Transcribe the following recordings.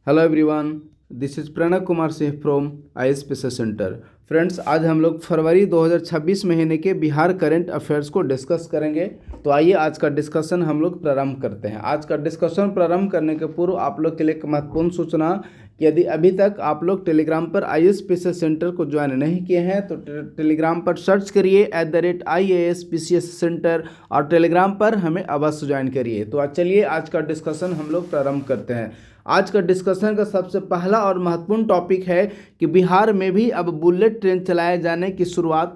Hello everyone, this is Pranav Kumar Singh from ISPC centre. Friends, आज हम लोग फरवरी 2026 महीने के बिहार करंट अफेयर्स को डिस्कस करेंगे। तो आइए आज का डिस्कशन हम लोग प्रारंभ करते हैं। आज का डिस्कशन प्रारंभ करने के पूर्व आप लोग के लिए एक महत्वपूर्ण सूचना कि यदि अभी तक आप लोग टेलीग्राम पर ISPC सेंटर को ज्वाइन नहीं किए हैं तो टेलीग्राम पर सर्च करिए @IASPCS सेंटर और टेलीग्राम पर हमें अवश्य ज्वाइन करिए। तो चलिए आज का डिस्कशन हम लोग प्रारंभ करते हैं। आज का डिस्कशन का सबसे पहला और महत्वपूर्ण टॉपिक है कि बिहार में भी अब बुलेट ट्रेन चलाए जाने की शुरुआत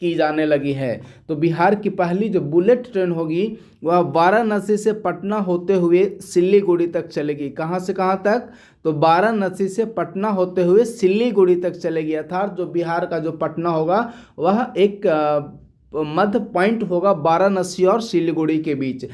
की जाने लगी है। तो बिहार की पहली जो बुलेट ट्रेन होगी वह वाराणसी से पटना होते हुए सिल्लीगुड़ी तक चलेगी। कहाँ से कहाँ तक? तो वाराणसी से पटना होते हुए सिल्लीगुड़ी तक चलेगी। अर्थात जो बिहार का जो पटना होगा वह एक मध्य पॉइंट होगा वाराणसी और सिल्लीगुड़ी के बीच।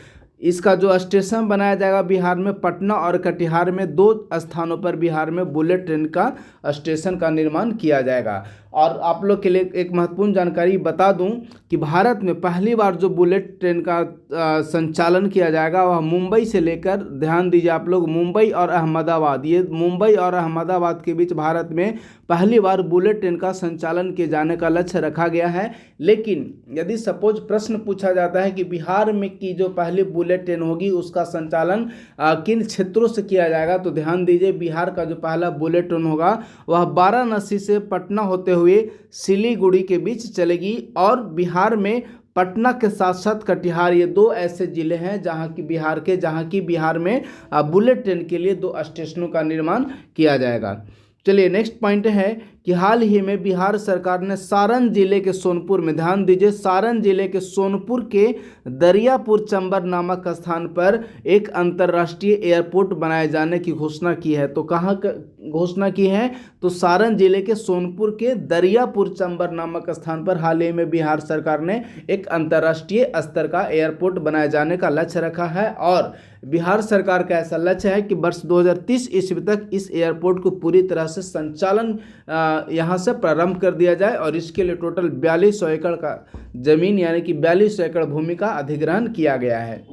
इसका जो स्टेशन बनाया जाएगा बिहार में, पटना और कटिहार में दो स्थानों पर बिहार में बुलेट ट्रेन का स्टेशन का निर्माण किया जाएगा। और आप लोग के लिए एक महत्वपूर्ण जानकारी बता दूं कि भारत में पहली बार जो बुलेट ट्रेन का संचालन किया जाएगा वह मुंबई से लेकर, ध्यान दीजिए आप लोग, मुंबई और अहमदाबाद, ये मुंबई और अहमदाबाद के बीच भारत में पहली बार बुलेट ट्रेन का संचालन किए जाने का लक्ष्य रखा गया है। लेकिन यदि सपोज प्रश्न पूछा जाता है कि बिहार में की जो पहली बुलेट ट्रेन होगी उसका संचालन किन क्षेत्रों से किया जाएगा, तो ध्यान दीजिए बिहार का जो पहला बुलेट ट्रेन होगा वह वाराणसी से पटना होते हुए सिलीगुड़ी के बीच चलेगी। और बिहार में पटना के साथ साथ कटिहार, ये दो ऐसे जिले हैं जहां की बिहार में बुलेट ट्रेन के लिए दो स्टेशनों का निर्माण किया जाएगा। चलिए नेक्स्ट पॉइंट है कि हाल ही में बिहार सरकार ने सारण जिले के सोनपुर में, ध्यान दीजिए, सारण जिले के सोनपुर के दरियापुर चंबर नामक स्थान पर एक अंतर्राष्ट्रीय एयरपोर्ट बनाए जाने की घोषणा की है। तो कहाँ घोषणा की है? तो सारण जिले के सोनपुर के दरियापुर चंबर नामक स्थान पर हाल ही में बिहार सरकार ने एक अंतर्राष्ट्रीय स्तर का एयरपोर्ट बनाए जाने का लक्ष्य रखा है। और बिहार सरकार का ऐसा लक्ष्य है कि वर्ष 2030 ईस्वी तक इस एयरपोर्ट को पूरी तरह से संचालन यहाँ से प्रारंभ कर दिया जाए। और इसके लिए टोटल 4200 एकड़ का जमीन यानी कि 4200 एकड़ भूमि का अधिग्रहण किया गया है।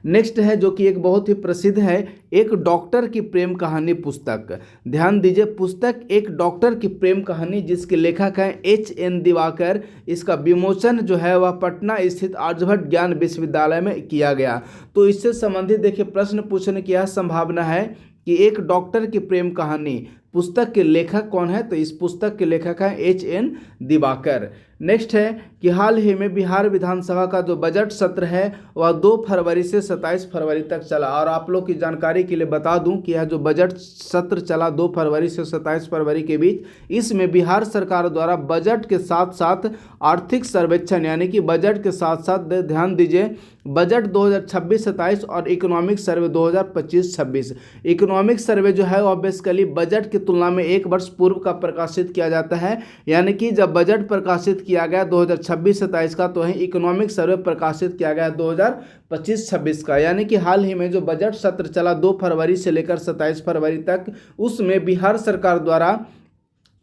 नेक्स्ट है जो कि एक बहुत ही प्रसिद्ध है, एक डॉक्टर की प्रेम कहानी पुस्तक। ध्यान दीजिए, पुस्तक एक डॉक्टर की प्रेम कहानी जिसके लेखक हैं HN दिवाकर। इसका विमोचन जो है वह पटना स्थित आर्यभट्ट ज्ञान विश्वविद्यालय में किया गया। तो इससे संबंधित देखिए प्रश्न पूछने की यह संभावना है कि एक डॉक्टर की प्रेम कहानी पुस्तक के लेखक कौन है? तो इस पुस्तक के लेखक हैं HN दिवाकर। नेक्स्ट है कि हाल ही में बिहार विधानसभा का जो बजट सत्र है वह 2 फरवरी से 27 फरवरी तक चला। और आप लोग की जानकारी के लिए बता दूं कि यह जो बजट सत्र चला 2 फरवरी से 27 फरवरी के बीच, इसमें बिहार सरकार द्वारा बजट के साथ साथ आर्थिक सर्वेक्षण यानी कि बजट के साथ साथ, ध्यान दीजिए, बजट 2026-27 और इकोनॉमिक सर्वे 2025-26। इकोनॉमिक सर्वे जो है वह बेसिकली बजट की तुलना में एक वर्ष पूर्व का प्रकाशित किया जाता है। यानी कि जब बजट प्रकाशित किया गया 2026-27 का, तो वहीं इकोनॉमिक सर्वे प्रकाशित किया गया 2025-26 का। यानी कि हाल ही में जो बजट सत्र चला 2 फरवरी से लेकर 27 फरवरी तक, उसमें बिहार सरकार द्वारा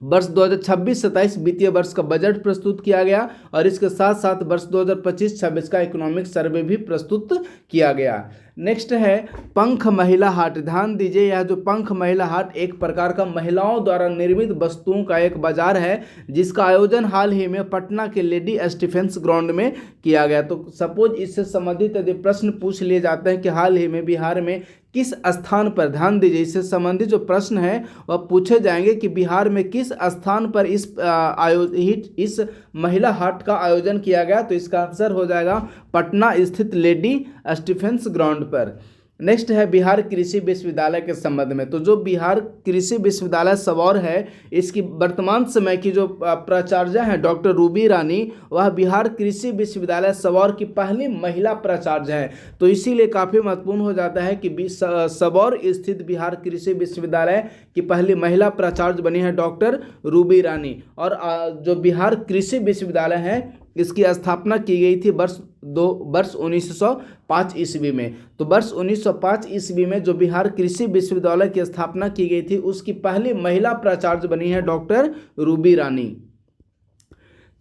वर्ष 2026-27 वित्तीय वर्ष का बजट प्रस्तुत किया गया और इसके साथ साथ वर्ष 2025-26 का इकोनॉमिक सर्वे भी प्रस्तुत किया गया। नेक्स्ट है पंख महिला हाट। ध्यान दीजिए, यह जो पंख महिला हाट एक प्रकार का महिलाओं द्वारा निर्मित वस्तुओं का एक बाजार है जिसका आयोजन हाल ही में पटना के लेडी स्टीफेंस ग्राउंड में किया गया। तो सपोज इससे संबंधित यदि प्रश्न पूछ लिए जाते हैं कि हाल ही में बिहार में किस स्थान पर, ध्यान दीजिए, इससे संबंधित जो प्रश्न है वह पूछे जाएंगे कि बिहार में किस स्थान पर इस महिला हाट का आयोजन किया गया, तो इसका आंसर हो जाएगा पटना स्थित लेडी स्टीफेंस ग्राउंड पर। नेक्स्ट है बिहार कृषि विश्वविद्यालय के संबंध में। तो जो बिहार कृषि विश्वविद्यालय सबौर है, इसकी वर्तमान समय की जो प्राचार्य हैं डॉक्टर रूबी रानी, वह बिहार कृषि विश्वविद्यालय सबौर की पहली महिला प्राचार्य हैं। तो इसीलिए काफ़ी महत्वपूर्ण हो जाता है कि सबौर स्थित बिहार कृषि विश्वविद्यालय की पहली महिला प्राचार्य बनी है डॉक्टर रूबी रानी। और जो बिहार कृषि विश्वविद्यालय है इसकी स्थापना की गई थी वर्ष 1905 ईस्वी में। तो वर्ष 1905 ईस्वी में जो बिहार कृषि विश्वविद्यालय की स्थापना की गई थी उसकी पहली महिला प्राचार्य बनी है डॉक्टर रूबी रानी।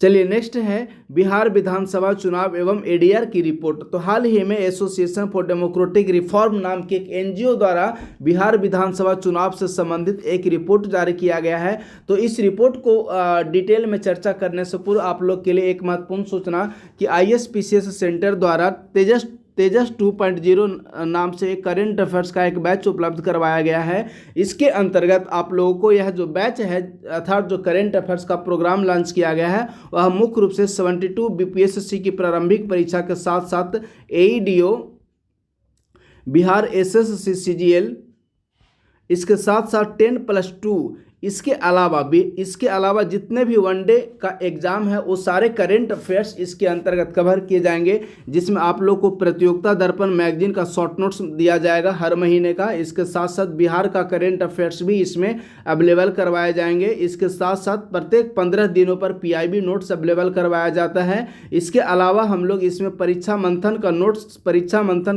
चलिए नेक्स्ट है बिहार विधानसभा चुनाव एवं एडीआर की रिपोर्ट। तो हाल ही में एसोसिएशन फॉर डेमोक्रेटिक रिफॉर्म नाम के एक एनजीओ द्वारा बिहार विधानसभा चुनाव से संबंधित एक रिपोर्ट जारी किया गया है। तो इस रिपोर्ट को डिटेल में चर्चा करने से पूर्व आप लोग के लिए एक महत्वपूर्ण सूचना कि आईएसपीसीएस सेंटर द्वारा तेजस 2.0 नाम से एक करेंट अफेयर्स का एक बैच उपलब्ध करवाया गया है। इसके अंतर्गत आप लोगों को यह जो बैच है अर्थात जो करेंट अफेयर्स का प्रोग्राम लॉन्च किया गया है वह मुख्य रूप से 72 बीपीएससी की प्रारंभिक परीक्षा के साथ साथ एईडीओ, बिहार एसएससी सीजीएल, इसके साथ साथ 10+2 इसके अलावा जितने भी वनडे का एग्जाम है वो सारे करेंट अफेयर्स इसके अंतर्गत कवर किए जाएंगे, जिसमें आप लोग को प्रतियोगिता दर्पण मैगजीन का शॉर्ट नोट्स दिया जाएगा हर महीने का। इसके साथ साथ बिहार का करेंट अफेयर्स भी इसमें अवेलेबल करवाए जाएंगे। इसके साथ साथ प्रत्येक 15 दिनों पर पीआईबी नोट्स अवेलेबल करवाया जाता है। इसके अलावा हम लोग इसमें परीक्षा मंथन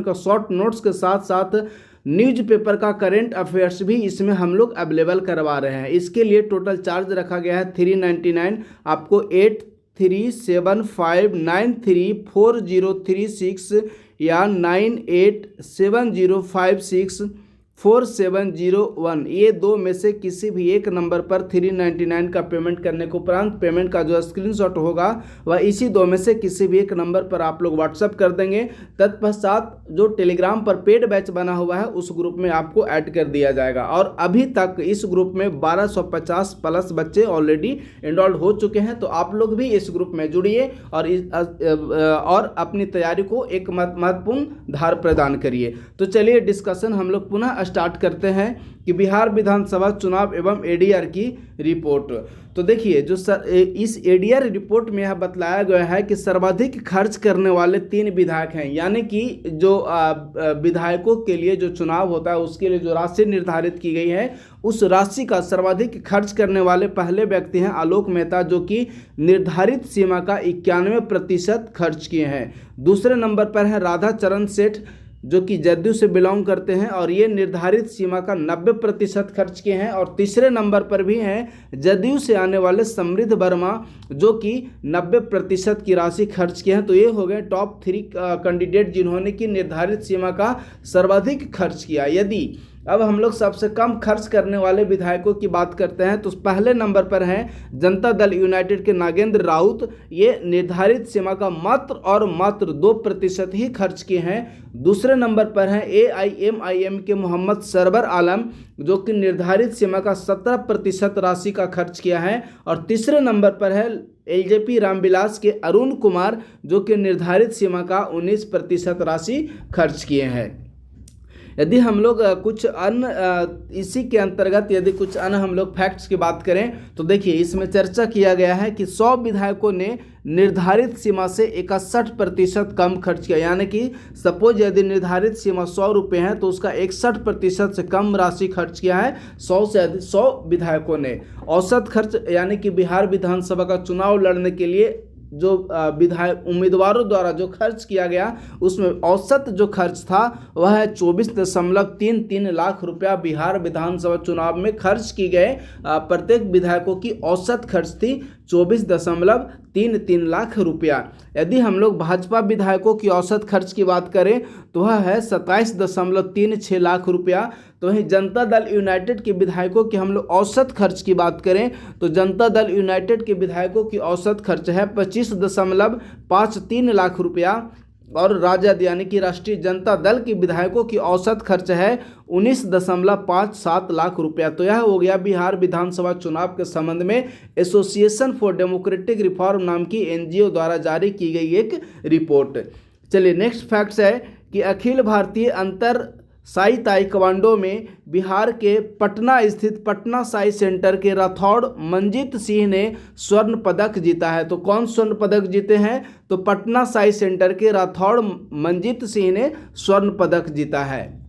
का शॉर्ट नोट्स के साथ साथ न्यूज़पेपर का करेंट अफेयर्स भी इसमें हम लोग अवेलेबल करवा रहे हैं। इसके लिए टोटल चार्ज रखा गया है 399। आपको 8375934036 या 9870564701 ये दो में से किसी भी एक नंबर पर 399 का पेमेंट करने के उपरांत पेमेंट का जो स्क्रीनशॉट होगा वह इसी दो में से किसी भी एक नंबर पर आप लोग व्हाट्सएप कर देंगे। तत्पश्चात जो टेलीग्राम पर पेड बैच बना हुआ है उस ग्रुप में आपको ऐड कर दिया जाएगा। और अभी तक इस ग्रुप में 1250 प्लस बच्चे ऑलरेडी एनरोल्ड हो चुके हैं। तो आप लोग भी इस ग्रुप में जुड़िए और अपनी तैयारी को एक महत्वपूर्ण धार प्रदान करिए। तो चलिए डिस्कशन हम लोग पुनः स्टार्ट करते हैं कि बिहार विधानसभा चुनाव एवं एडीआर की रिपोर्ट। तो देखिए जो इस एडीआर रिपोर्ट में यह बतलाया गया है कि सर्वाधिक खर्च करने वाले 3 विधायक हैं, यानी कि जो विधायकों के लिए जो चुनाव होता है उसके लिए जो राशि निर्धारित की गई है उस राशि का सर्वाधिक खर्च करने वाले पहले व्यक्ति हैं आलोक मेहता, जो कि निर्धारित सीमा का 91% खर्च किए हैं। दूसरे नंबर पर है राधा चरण सेठ जो कि जदयू से बिलोंग करते हैं और ये निर्धारित सीमा का 90% खर्च किए हैं। और तीसरे नंबर पर भी हैं जदयू से आने वाले समृद्ध वर्मा जो कि 90% की राशि खर्च किए हैं। तो ये हो गए टॉप 3 कैंडिडेट जिन्होंने की निर्धारित सीमा का सर्वाधिक खर्च किया। यदि अब हम लोग सबसे कम खर्च करने वाले विधायकों की बात करते हैं तो पहले नंबर पर हैं जनता दल यूनाइटेड के नागेंद्र राउत। ये निर्धारित सीमा का मात्र 2% ही खर्च किए हैं। दूसरे नंबर पर हैं एआईएमआईएम के मोहम्मद सरवर आलम जो कि निर्धारित सीमा का 17% राशि का खर्च किया है। और तीसरे नंबर पर है एलजेपी रामविलास के अरुण कुमार जो कि निर्धारित सीमा का 19% राशि खर्च किए हैं। यदि हम लोग कुछ अन्य इसी के अंतर्गत यदि कुछ अन्य हम लोग फैक्ट्स की बात करें तो देखिए इसमें चर्चा किया गया है कि 100 विधायकों ने निर्धारित सीमा से 61% कम खर्च किया, यानी कि सपोज यदि निर्धारित सीमा 100 रुपये है तो उसका 61% से कम राशि खर्च किया है 100 से अधिक 100 विधायकों ने। औसत खर्च यानी कि बिहार विधानसभा का चुनाव लड़ने के लिए जो विधायक उम्मीदवारों द्वारा जो खर्च किया गया उसमें औसत जो खर्च था वह है 24.33 लाख रुपया बिहार विधानसभा चुनाव में खर्च की गए। प्रत्येक विधायकों की औसत खर्च थी 24.33 लाख रुपया। यदि हम लोग भाजपा विधायकों की औसत खर्च की बात करें तो वह है 27.36 लाख रुपया। तो वहीं जनता दल यूनाइटेड के विधायकों की हम लोग औसत खर्च की बात करें तो जनता दल यूनाइटेड के विधायकों की औसत खर्च है 25.53 लाख रुपया। और राजद यानी कि राष्ट्रीय जनता दल के विधायकों की औसत खर्च है 19.57 लाख रुपया। तो यह हो गया बिहार विधानसभा चुनाव के संबंध में एसोसिएशन फॉर डेमोक्रेटिक रिफॉर्म नाम की एनजीओ द्वारा जारी की गई एक रिपोर्ट। चलिए नेक्स्ट फैक्ट्स है कि अखिल भारतीय अंतर साई ताइक्वांडो में बिहार के पटना स्थित पटना साई सेंटर के राठौड़ मंजीत सिंह ने स्वर्ण पदक जीता है। तो कौन स्वर्ण पदक जीते हैं? तो पटना साई सेंटर के राठौड़ मंजीत सिंह ने स्वर्ण पदक जीता है।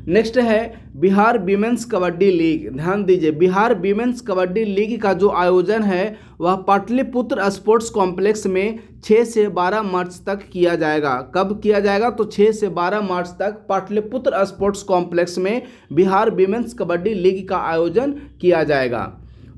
नेक्स्ट है बिहार विमेंस कबड्डी लीग। ध्यान दीजिए बिहार विमेंस कबड्डी लीग का जो आयोजन है वह पाटलिपुत्र स्पोर्ट्स कॉम्प्लेक्स में 6 से 12 मार्च तक किया जाएगा। कब किया जाएगा? तो 6 से 12 मार्च तक पाटलिपुत्र स्पोर्ट्स कॉम्प्लेक्स में बिहार विमेंस कबड्डी लीग का आयोजन किया जाएगा।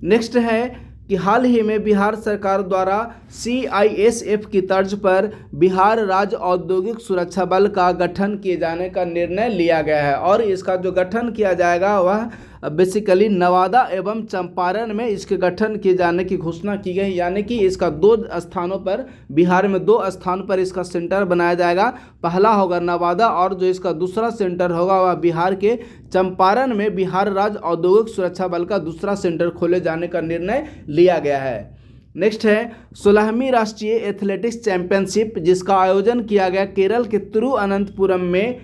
नेक्स्ट है कि हाल ही में बिहार सरकार द्वारा CISF की तर्ज पर बिहार राज्य औद्योगिक सुरक्षा बल का गठन किए जाने का निर्णय लिया गया है और इसका जो गठन किया जाएगा वह बेसिकली नवादा एवं चंपारण में इसके गठन किए जाने की घोषणा की गई, यानी कि इसका 2 स्थानों पर, बिहार में 2 स्थान पर इसका सेंटर बनाया जाएगा। पहला होगा नवादा और जो इसका दूसरा सेंटर होगा वह बिहार के चंपारण में बिहार राज्य औद्योगिक सुरक्षा बल का दूसरा सेंटर खोले जाने का निर्णय लिया गया है। नेक्स्ट है 16वीं राष्ट्रीय एथलेटिक्स चैंपियनशिप, जिसका आयोजन किया गया केरल के तिरुअनंतपुरम में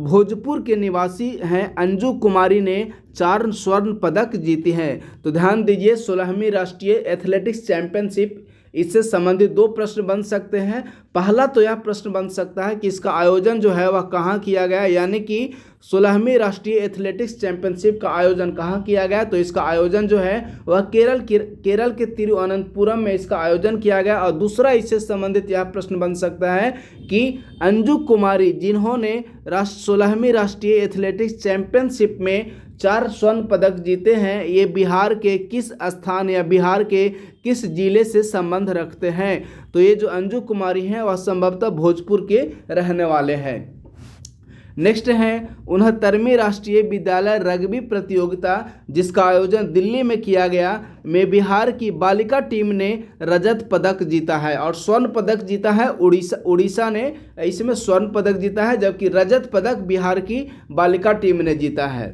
भोजपुर के निवासी हैं अंजू कुमारी ने 4 स्वर्ण पदक जीते हैं। तो ध्यान दीजिए 16वीं राष्ट्रीय एथलेटिक्स चैंपियनशिप, इससे संबंधित 2 प्रश्न बन सकते हैं। पहला तो यह प्रश्न बन सकता है कि इसका आयोजन जो है वह कहाँ किया गया, यानी कि 16वीं राष्ट्रीय एथलेटिक्स चैंपियनशिप का आयोजन कहाँ किया गया। तो इसका आयोजन जो है वह केरल के तिरुअनंतपुरम में इसका आयोजन किया गया। और दूसरा इससे संबंधित यह प्रश्न बन सकता है कि अंजू कुमारी जिन्होंने 16वीं राष्ट्रीय एथलेटिक्स चैंपियनशिप में 4 स्वर्ण पदक जीते हैं, ये बिहार के किस स्थान या बिहार के किस जिले से संबंध रखते हैं। तो ये जो अंजू कुमारी हैं वह संभवतः भोजपुर के रहने वाले हैं। नेक्स्ट है 69वीं राष्ट्रीय विद्यालय रग्बी प्रतियोगिता, जिसका आयोजन दिल्ली में किया गया, में बिहार की बालिका टीम ने रजत पदक जीता है और स्वर्ण पदक जीता है उड़ीसा ने इसमें स्वर्ण पदक जीता है, जबकि रजत पदक बिहार की बालिका टीम ने जीता है।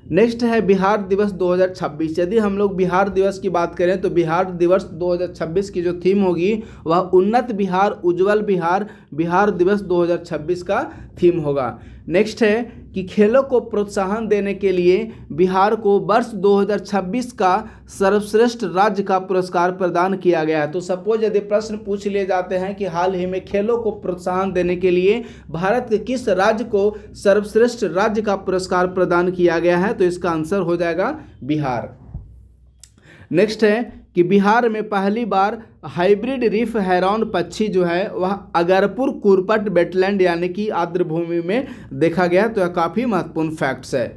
नेक्स्ट है बिहार दिवस 2026। यदि हम लोग बिहार दिवस की बात करें तो बिहार दिवस 2026 की जो थीम होगी वह उन्नत बिहार उज्जवल बिहार बिहार दिवस 2026 का थीम होगा। नेक्स्ट है कि खेलों को प्रोत्साहन देने के लिए बिहार को वर्ष 2026 का सर्वश्रेष्ठ राज्य का पुरस्कार प्रदान किया गया है। तो सपोज यदि प्रश्न पूछ लिए जाते हैं कि हाल ही में खेलों को प्रोत्साहन देने के लिए भारत के किस राज्य को सर्वश्रेष्ठ राज्य का पुरस्कार प्रदान किया गया है, तो इसका आंसर हो जाएगा बिहार। नेक्स्ट है कि बिहार में पहली बार हाइब्रिड रीफ हेरॉन पक्षी जो है वह अगरपुर कुरपट वेटलैंड यानी कि आर्द्रभूमि में देखा गया। तो यह काफ़ी महत्वपूर्ण फैक्ट्स है।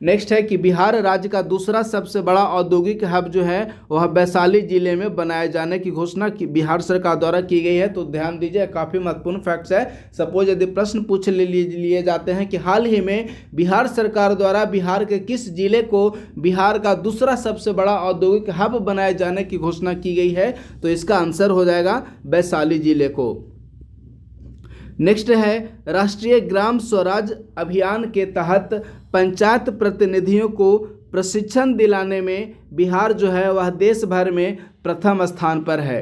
नेक्स्ट है कि बिहार राज्य का दूसरा सबसे बड़ा औद्योगिक हब जो है वह वैशाली जिले में बनाए जाने की घोषणा की बिहार सरकार द्वारा की गई है। तो ध्यान दीजिए काफ़ी महत्वपूर्ण फैक्ट्स है। सपोज यदि प्रश्न पूछ लिए जाते हैं कि हाल ही में बिहार सरकार द्वारा बिहार के किस जिले को बिहार का दूसरा सबसे बड़ा औद्योगिक हब बनाए जाने की घोषणा की गई है, तो इसका आंसर हो जाएगा वैशाली जिले को। नेक्स्ट है राष्ट्रीय ग्राम स्वराज अभियान के तहत पंचायत प्रतिनिधियों को प्रशिक्षण दिलाने में बिहार जो है वह देश भर में प्रथम स्थान पर है।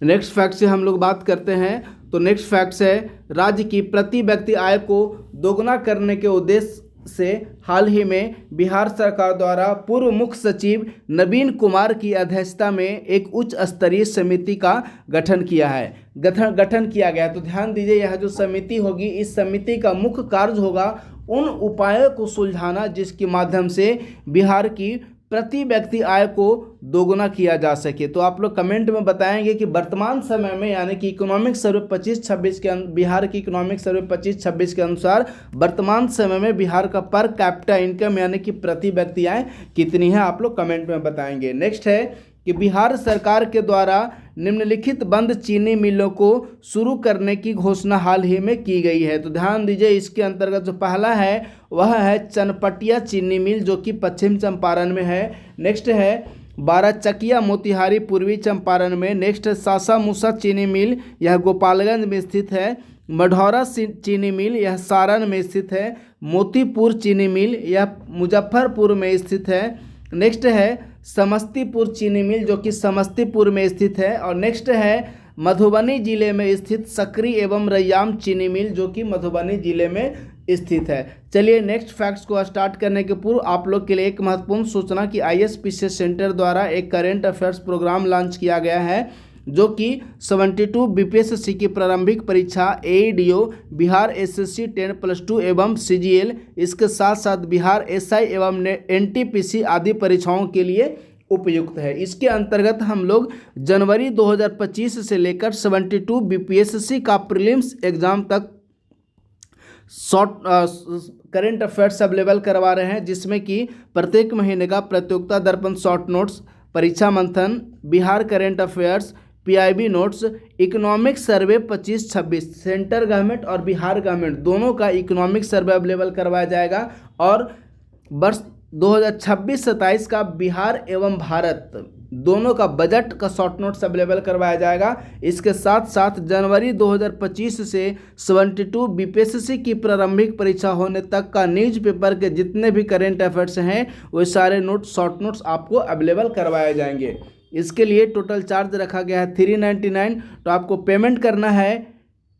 नेक्स्ट फैक्ट से हम लोग बात करते हैं। तो नेक्स्ट फैक्ट है राज्य की प्रति व्यक्ति आय को दोगुना करने के उद्देश्य से हाल ही में बिहार सरकार द्वारा पूर्व मुख्य सचिव नवीन कुमार की अध्यक्षता में एक उच्च स्तरीय समिति का गठन किया गया। तो ध्यान दीजिए यह जो समिति होगी इस समिति का मुख्य कार्य होगा उन उपायों को सुलझाना जिसके माध्यम से बिहार की प्रति व्यक्ति आय को दोगुना किया जा सके। तो आप लोग कमेंट में बताएंगे कि वर्तमान समय में यानी कि इकोनॉमिक सर्वे 25-26 के बिहार की इकोनॉमिक सर्वे 25-26 के अनुसार वर्तमान समय में बिहार का पर कैपिटा इनकम यानी कि प्रति व्यक्ति आय कितनी है, आप लोग कमेंट में बताएंगे। नेक्स्ट है कि बिहार सरकार के द्वारा निम्नलिखित बंद चीनी मिलों को शुरू करने की घोषणा हाल ही में की गई है। तो ध्यान दीजिए इसके अंतर्गत जो पहला है वह है चनपटिया चीनी मिल जो कि पश्चिम चंपारण में है। नेक्स्ट है बाराचकिया मोतिहारी पूर्वी चंपारण में। नेक्स्ट है सासा मूसा चीनी मिल, यह गोपालगंज में स्थित है। मढ़ौरा चीनी मिल, यह सारण में स्थित है। मोतीपुर चीनी मिल, यह मुजफ्फरपुर में स्थित है। नेक्स्ट है समस्तीपुर चीनी मिल जो कि समस्तीपुर में स्थित है। और नेक्स्ट है मधुबनी जिले में स्थित सकरी एवं रैयाम चीनी मिल जो कि मधुबनी जिले में स्थित है। चलिए नेक्स्ट फैक्ट्स को स्टार्ट करने के पूर्व आप लोग के लिए एक महत्वपूर्ण सूचना कि ISPCS सेंटर द्वारा एक करेंट अफेयर्स प्रोग्राम लॉन्च किया गया है जो कि 72 BPSC की प्रारंभिक परीक्षा AEDO बिहार SSC 10+2 एवं CGL इसके साथ साथ बिहार SI एवं NTPC आदि परीक्षाओं के लिए उपयुक्त है। इसके अंतर्गत हम लोग जनवरी 2025 से लेकर 72 BPSC का प्रीलिम्स एग्जाम तक शॉर्ट करंट अफेयर्स अवेलेबल करवा रहे हैं, जिसमें कि प्रत्येक महीने का प्रतियोगिता दर्पण शॉर्ट नोट्स, परीक्षा मंथन, Bihar current affairs, PIB notes, economic survey 25-26 central government और बिहार गवर्नमेंट दोनों का इकोनॉमिक सर्वे अवेलेबल करवाया जाएगा। और वर्ष 2026-27 का बिहार एवं भारत दोनों का बजट का शॉर्ट नोट्स अवेलेबल करवाया जाएगा। इसके साथ साथ जनवरी 2025 से 72 बीपीएससी की प्रारंभिक परीक्षा होने तक का न्यूज़पेपर के जितने भी करेंट अफेयर्स हैं वो सारे नोट्स शॉर्ट नोट्स आपको अवेलेबल करवाए जाएंगे। इसके लिए टोटल चार्ज रखा गया है 399। तो आपको पेमेंट करना है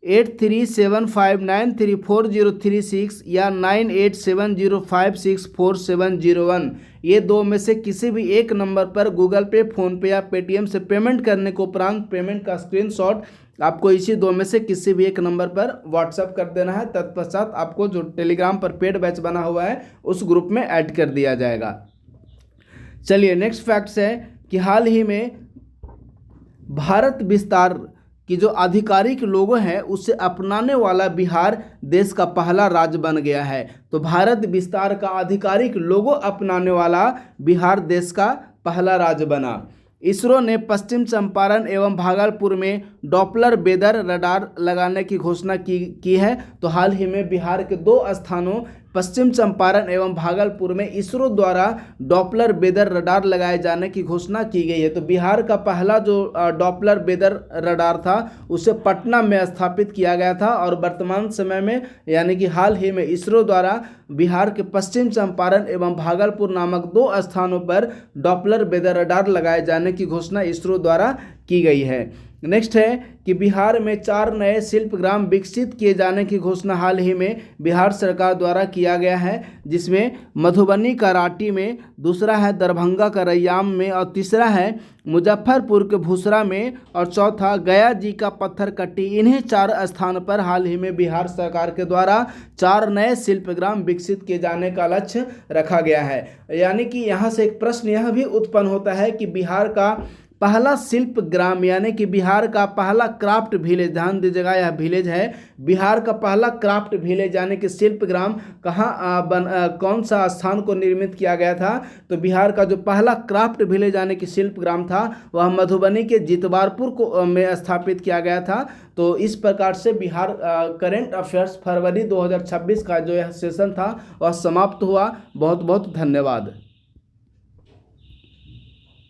8375934036 या 9870564701। ये दो में से किसी भी एक नंबर पर गूगल पे, फ़ोनपे या पेटीएम से पेमेंट करने के उपरांत पेमेंट का स्क्रीनशॉट आपको इसी दो में से किसी भी एक नंबर पर व्हाट्सएप कर देना है। तत्पश्चात आपको जो टेलीग्राम पर पेड बैच बना हुआ है उस ग्रुप में ऐड कर दिया जाएगा। चलिए नेक्स्ट फैक्ट्स है कि हाल ही में भारत विस्तार कि जो आधिकारिक लोगो है उसे अपनाने वाला बिहार देश का पहला राज्य बन गया है। तो भारत विस्तार का आधिकारिक लोगो अपनाने वाला बिहार देश का पहला राज्य बना। इसरो ने पश्चिम चंपारण एवं भागलपुर में डॉपलर वेदर रडार लगाने की घोषणा की है। तो हाल ही में बिहार के दो स्थानों पश्चिम चंपारण एवं भागलपुर में इसरो द्वारा डॉपलर वेदर रडार लगाए जाने की घोषणा की गई है। तो बिहार का पहला जो डॉपलर वेदर रडार था उसे पटना में स्थापित किया गया था और वर्तमान समय में यानी कि हाल ही में इसरो द्वारा बिहार के पश्चिम चंपारण एवं भागलपुर नामक दो स्थानों पर डॉपलर वेदर रडार लगाए जाने की घोषणा इसरो द्वारा की गई है। नेक्स्ट है कि बिहार में 4 नए शिल्प ग्राम विकसित किए जाने की घोषणा हाल ही में बिहार सरकार द्वारा किया गया है, जिसमें मधुबनी का रांटी में, दूसरा है दरभंगा का रैयाम में और तीसरा है मुजफ्फरपुर के भूसरा में और चौथा गया जी का पत्थर कट्टी। इन्हीं 4 स्थान पर हाल ही में बिहार सरकार के द्वारा 4 नए शिल्पग्राम विकसित किए जाने का लक्ष्य रखा गया है। यानी कि यहाँ से एक प्रश्न यह भी उत्पन्न होता है कि बिहार का पहला शिल्प ग्राम यानी कि बिहार का पहला क्राफ्ट विलेज, ध्यान दीजिएगा यह विलेज है, बिहार का पहला क्राफ्ट विलेज यानी कि शिल्प ग्राम कौन सा स्थान को निर्मित किया गया था। तो बिहार का जो पहला क्राफ्ट विलेज यानी कि शिल्प ग्राम था वह मधुबनी के जितवारपुर को में स्थापित किया गया था। तो इस प्रकार से बिहार करेंट अफेयर्स फरवरी 2026 का जो यह सेशन था वह समाप्त हुआ। बहुत बहुत धन्यवाद।